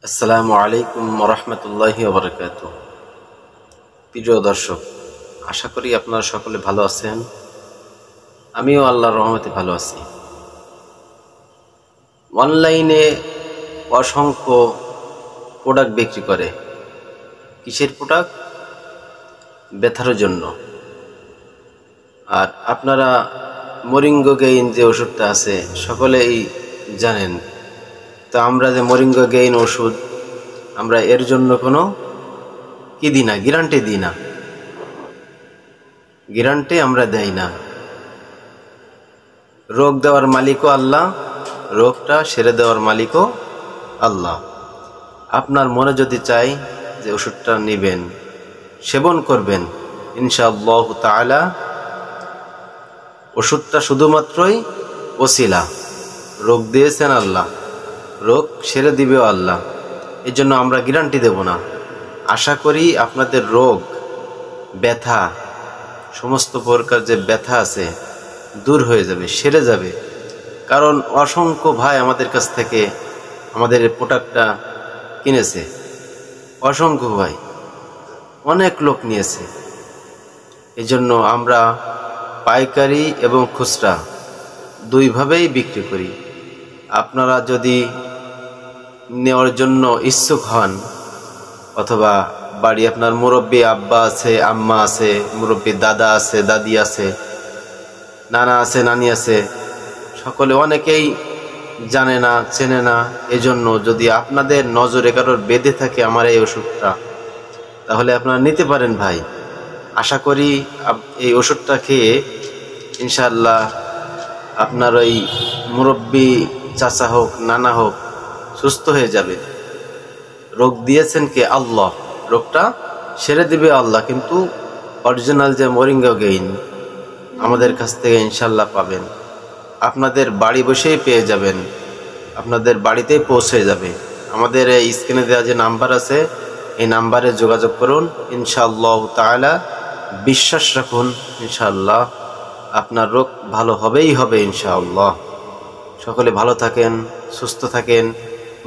আসসালামু আলাইকুম ওয়া রাহমাতুল্লাহি ওয়া বারাকাতুহু। প্রিয় দর্শক, আশা করি আপনারা সকলে ভালো আছেন। আমিও আল্লাহর রহমতে ভালো আছি। অনলাইনে অসংখ্য প্রোডাক্ট বিক্রি করে। কিসের প্রোডাক্ট? ব্যথার জন্য। আর আপনারা মরিঙ্গো গেইন যে ওষুধটা আছে সকলেই জানেন। তো আমরা যে মরিঙ্গো গেইন ওষুধ আমরা এর জন্য কোনো কি দিই না, গ্যারান্টি দিই না, গ্যারান্টি আমরা দেই না। রোগ দেওয়ার মালিকও আল্লাহ, রোগটা সেরে দেওয়ার মালিকও আল্লাহ। আপনার মনে যদি চাই যে ওষুধটা নেবেন, সেবন করবেন, ইনশাআল্লাহ তাআলা ওষুধটা শুধুমাত্রই ওসিলা। রোগ দিয়েছেন আল্লাহ, রোগ সেরে দিবেও আল্লাহ। এই জন্য আমরা গ্যারান্টি দেব না। আশা করি আপনাদের রোগ ব্যথা সমস্ত প্রকার যে ব্যথা আছে দূর হয়ে যাবে, সেরে যাবে। কারণ অসংখ্য ভাই আমাদের কাছ থেকে আমাদের প্রোডাক্টটা কিনেছে, অসংখ্য ভাই, অনেক লোক নিয়েছে। এই জন্য আমরা পাইকারি এবং খুচরা দুইভাবেই বিক্রি করি। আপনারা যদি নেওয়ার জন্য ইচ্ছুক হন, অথবা বাড়ি আপনার মুরব্বী আব্বা আছে, আম্মা আছে, মুরব্বী দাদা আছে, দাদি আছে, নানা আছে, নানি আছে, সকলে অনেকেই জানে না, চেনে না। এজন্য যদি আপনাদের নজরে কারোর বেঁধে থাকে আমার এই ওষুধটা, তাহলে আপনারা নিতে পারেন ভাই। আশা করি এই ওষুধটা খেয়ে ইনশাআল্লাহ আপনার ওই মুরব্বী চাচা হোক, নানা হোক, সুস্থ হয়ে যাবে। রোগ দিয়েছেন কে? আল্লাহ। রোগটা সেরে দিবে আল্লাহ। কিন্তু অরিজিনাল যে মরিঙ্গা গেইন আমাদের কাছ থেকে ইনশাআল্লাহ পাবেন। আপনাদের বাড়ি বসেই পেয়ে যাবেন, আপনাদের বাড়িতেই পৌঁছে যাবে। আমাদের এই স্ক্রিনে দেওয়া যে নাম্বার আছে, এই নাম্বারে যোগাযোগ করুন। ইনশাআল্লাহ তাআলা বিশ্বাস রাখুন, ইনশাআল্লাহ আপনার রোগ ভালো হবেই হবে ইনশাআল্লাহ। সকলে ভালো থাকেন, সুস্থ থাকেন।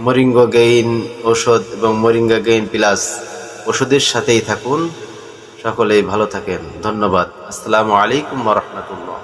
মরিঙ্গো গেইন ওষুধ এবং মরিঙ্গা গেইন প্লাস ওষুধের সাথেই থাকুন। সকলেই ভালো থাকেন। ধন্যবাদ। আসসালামু আলাইকুম ওয়া রাহমাতুল্লাহ।